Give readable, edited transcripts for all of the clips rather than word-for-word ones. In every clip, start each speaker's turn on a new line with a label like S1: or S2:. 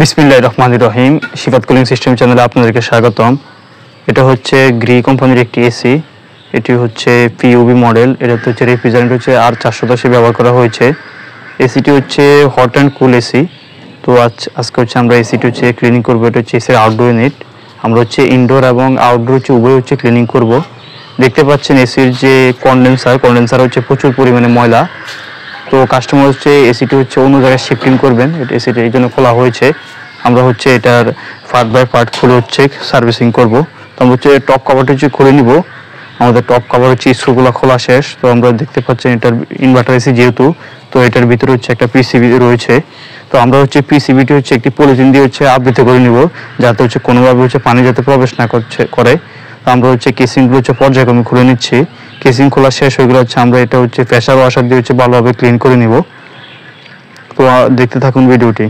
S1: বিসমিল্লাহির রহমানির রহিম। Shifat cooling system চ্যানেলে আপনাদেরকে স্বাগতম। এটা হচ্ছে গ্রি কোম্পানির একটি এসি। এটি হচ্ছে পিইউবি মডেল। এটাতে হচ্ছে রেফ্রিজারেন্ট হচ্ছে R410 ব্যবহার করা হয়েছে। এসিটি হচ্ছে হট অ্যান্ড কুল এসি। তো আজকে হচ্ছে আমরা এসিটি হচ্ছে ক্লিনিং করবো। এটা হচ্ছে এসির আউটডোর ইউনিট। আমরা হচ্ছে ইনডোর এবং আউটডোর হচ্ছে উভয় হচ্ছে ক্লিনিং করব। দেখতে পাচ্ছেন এসির যে কন্ডেন্সার হচ্ছে প্রচুর পরিমাণে ময়লা। তো কাস্টমার হচ্ছে এসিটি হচ্ছে অন্য জায়গায় শিফটিং করবেন, এটা এসিটা এই জন্য খোলা হয়েছে। আমরা হচ্ছে এটার পার্ট বাই পার্ট খুলে হচ্ছে সার্ভিসিং করব। তো আমরা হচ্ছে টপ কভারটা হচ্ছে খুলে নিব। আমাদের টপ কভার হচ্ছে স্ক্রুগুলো খোলা শেষ। তো আমরা দেখতে পাচ্ছেন এটার ইনভার্টার এসি যেহেতু, তো এটার ভিতরে হচ্ছে একটা পিসিবি রয়েছে। তো আমরা হচ্ছে পিসিবিটি হচ্ছে একটি পলিথিন দিয়ে হচ্ছে আবৃত করে নিব, যাতে হচ্ছে কোনোভাবে হচ্ছে পানি যাতে প্রবেশ না করে। তো আমরা হচ্ছে কেসিংগুলো হচ্ছে পর্যায়ক্রমে খুলে নিচ্ছি। কেসিং খোলা শেষ হয়ে গেলে হচ্ছে আমরা এটা হচ্ছে প্রেসার ওয়াশার দিয়ে হচ্ছে ভালোভাবে ক্লিন করে নিব। তো দেখতে থাকুন ভিডিওটি।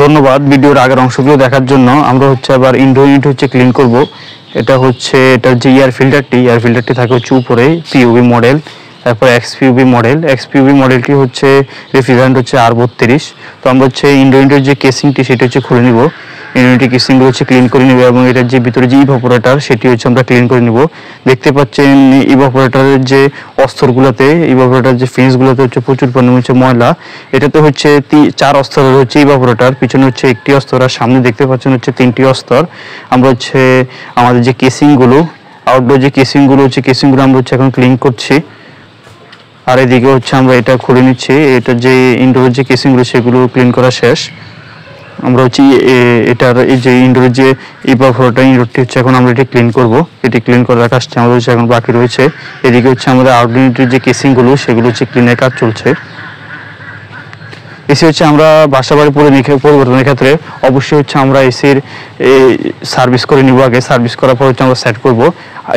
S1: ধন্যবাদ ভিডিওর আগের অংশগুলো দেখার জন্য। আমরা হচ্ছে আবার ইনডোর ইউনিট হচ্ছে ক্লিন করব। এটা হচ্ছে এটার যে এয়ার ফিল্টারটি থাকে হচ্ছে উপরে পিইউবি মডেল, তারপর এক্সপিইউবি মডেলটি হচ্ছে রেফ্রিজারেন্ট হচ্ছে R32। তো আমরা হচ্ছে ইনডোর ইউনিটের যে কেসিংটি সেটা হচ্ছে খুলে নিব। ইউনিটের কেসিংগুলো হচ্ছে ক্লিন করে নিব এবং এটার যে ভিতরে যে ইভাপোরেটর সেটি হচ্ছে আমরা ক্লিন করে নিব। দেখতে পাচ্ছেন ইভাপোরেটরের যে ইভাপোরেটর যে ফিন্সগুলোতে হচ্ছে প্রচুর পরিমাণে হচ্ছে ময়লা। এটাতে হচ্ছে 4 স্তরের হচ্ছে ইভাপোরেটর, পিছনে হচ্ছে একটি স্তর আর সামনে দেখতে পাচ্ছেন হচ্ছে 3টি স্তর। আমরা হচ্ছে আমাদের যে কেসিংগুলো আউটডোর যে কেসিংগুলো আমরা হচ্ছে এখন ক্লিন করছি। আর এদিকে হচ্ছে আমরা এটা খুলে নিচ্ছি। এটা যে ইনডোরের যে কেসিংগুলো সেগুলো ক্লিন করা শেষ। আমরা হচ্ছে এটার এই যে ইনডোরের যে ইনডোরটি হচ্ছে এখন আমরা এটি ক্লিন করব। এটি ক্লিন করার কাজটা আমাদের হচ্ছে এখন বাকি রয়েছে। এদিকে হচ্ছে আমাদের আউটডোর ইউনিটের যে কেসিংগুলো সেগুলো হচ্ছে ক্লিনের কাজ চলছে। এসি হচ্ছে আমরা বাসা বাড়ি পরিবর্তনের ক্ষেত্রে অবশ্যই হচ্ছে আমরা এসির সার্ভিস করে নিব। আগে সার্ভিস করার পর হচ্ছে আমরা সেট করব।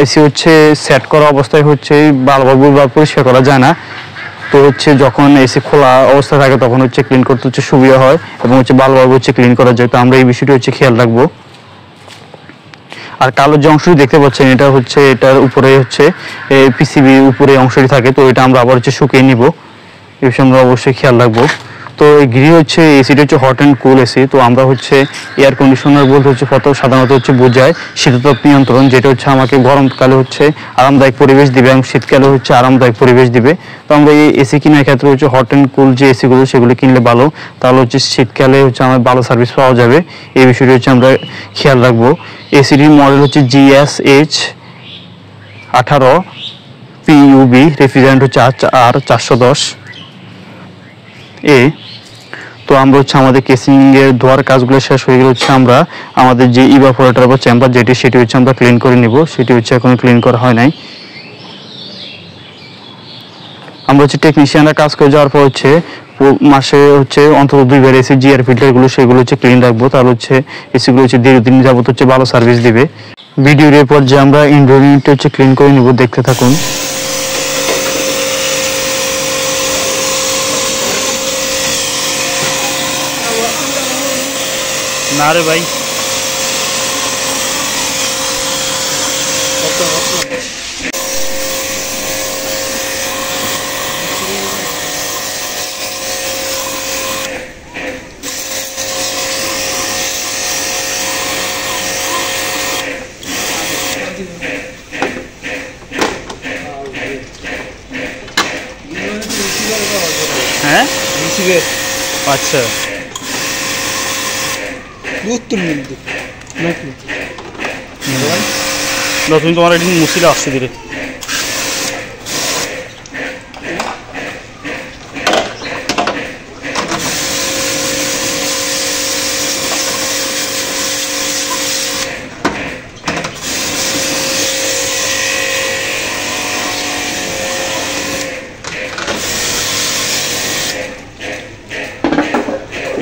S1: এসি হচ্ছে সেট করা অবস্থায় হচ্ছে ভালোভাবে পরিষ্কার করা যায় না। তো হচ্ছে যখন এসি খোলা অবস্থা থাকে তখন হচ্ছে ক্লিন করতে হচ্ছে সুবিধা হয় এবং হচ্ছে ভালোভাবে হচ্ছে ক্লিন করা যায়। তো আমরা এই বিষয়টি হচ্ছে খেয়াল রাখবো। আর কালো যে অংশটি দেখতে পাচ্ছেন এটা হচ্ছে এটার উপরে হচ্ছে পিসিবি উপরে অংশটি থাকে। তো এটা আমরা আবার হচ্ছে শুকিয়ে নিব। এই বিষয়ে আমরা অবশ্যই খেয়াল রাখবো। তো এই গ্রি হচ্ছে এসিটা হচ্ছে হট অ্যান্ড কুল এসি। তো আমরা হচ্ছে এয়ার কন্ডিশনার বলতে হচ্ছে সাধারণত হচ্ছে বোঝায় শীততাপ নিয়ন্ত্রণ, যেটা হচ্ছে আমাকে গরমকালে হচ্ছে আরামদায়ক পরিবেশ দিবে এবং শীতকালে হচ্ছে আরামদায়ক পরিবেশ দিবে। তো আমরা এই এসি কেনার ক্ষেত্রে হচ্ছে হট অ্যান্ড কুল যে এসিগুলো সেগুলো কিনলে ভালো, তাহলে হচ্ছে শীতকালে হচ্ছে আমার ভালো সার্ভিস পাওয়া যাবে। এই বিষয়টি হচ্ছে আমরা খেয়াল রাখবো। এসিটির মডেল হচ্ছে GSH18 পিইউবি, রেফ্রিজারেন্ট হচ্ছে R410 এ। তো আমরা হচ্ছে আমাদের কেসিং এর ধোয়ার কাজগুলো শেষ হয়ে গেলে হচ্ছে আমরা আমাদের যে ইভাপোরেটর বা চেম্বার সেটি হচ্ছে আমরা ক্লিন করে নিব। সেটি হচ্ছে এখনো ক্লিন করা হয় নাই। আমরা হচ্ছে টেকনিশিয়ানরা কাজ করে যাওয়ার পর হচ্ছে মাসে হচ্ছে অন্তত 2বার এসি যে এয়ার ফিল্টারগুলো সেগুলো হচ্ছে ক্লিন রাখবো। তাহলে হচ্ছে এসিগুলো হচ্ছে দীর্ঘদিন যাবত হচ্ছে ভালো সার্ভিস দিবে। ভিডিওর এরপর যে আমরা ইনডোর ইউনিট হচ্ছে ক্লিন করে নিব, দেখতে থাকুন। না রে ভাই, হ্যাঁ আচ্ছা তুমি তোমার একদিন মুসিলে আসছে ধীরে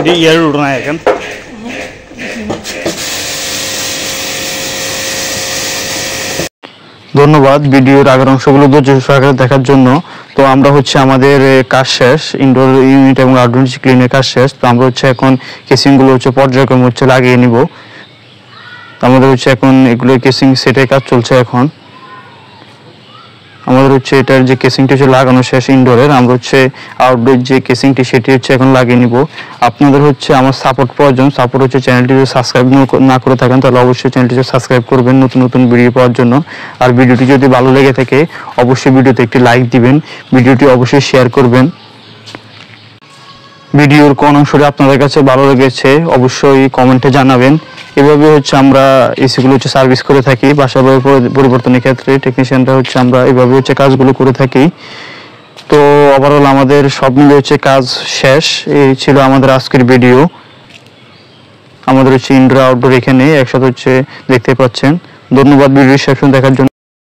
S1: এটি ইয়ারের উঠোনা এখন। ধন্যবাদ ভিডিওর আগের অংশগুলো ধৈর্য সহকারে দেখার জন্য। তো আমরা হচ্ছে আমাদের কাজ শেষ, ইনডোর ইউনিট এবং আউটডোর ক্লিনের কাজ শেষ। তো আমরা হচ্ছে এখন কেসিংগুলো হচ্ছে পর্যায়ক্রমে হচ্ছে লাগিয়ে নিব। আমাদের হচ্ছে এখন এগুলো কেসিং সেটের কাজ চলছে। এখন আমাদের হচ্ছে এটার যে কেসিংটি হচ্ছে লাগানো শেষ ইনডোরের, আমরা হচ্ছে আউটডোর যে কেসিংটি সেটি হচ্ছে এখন লাগিয়ে নিব। আপনাদের হচ্ছে আমার সাপোর্ট প্রয়োজন। সাপোর্ট হচ্ছে চ্যানেলটি যদি সাবস্ক্রাইব না করে থাকেন তাহলে অবশ্যই চ্যানেলটি সাবস্ক্রাইব করবেন নতুন নতুন ভিডিও পাওয়ার জন্য। আর ভিডিওটি যদি ভালো লেগে থাকে অবশ্যই ভিডিওতে একটি লাইক দিবেন, ভিডিওটি অবশ্যই শেয়ার করবেন। ভিডিওর কোন অংশটি আপনাদের কাছে ভালো লেগেছে অবশ্যই কমেন্টে জানাবেন। এভাবে হচ্ছে আমরা এসিগুলো হচ্ছে সার্ভিস করে থাকি। বাসা বাড়ি পরিবর্তনের ক্ষেত্রে টেকনিশিয়ানরা হচ্ছে আমরা এভাবে হচ্ছে কাজগুলো করে থাকি। তো ওভারঅল আমাদের সব মিলে হচ্ছে কাজ শেষ। এই ছিল আমাদের আজকের ভিডিও। আমাদের হচ্ছে ইনডোর আউটডোর এখানে একসাথে হচ্ছে দেখতে পাচ্ছেন। ধন্যবাদ ভিডিও সেকশন দেখার জন্য।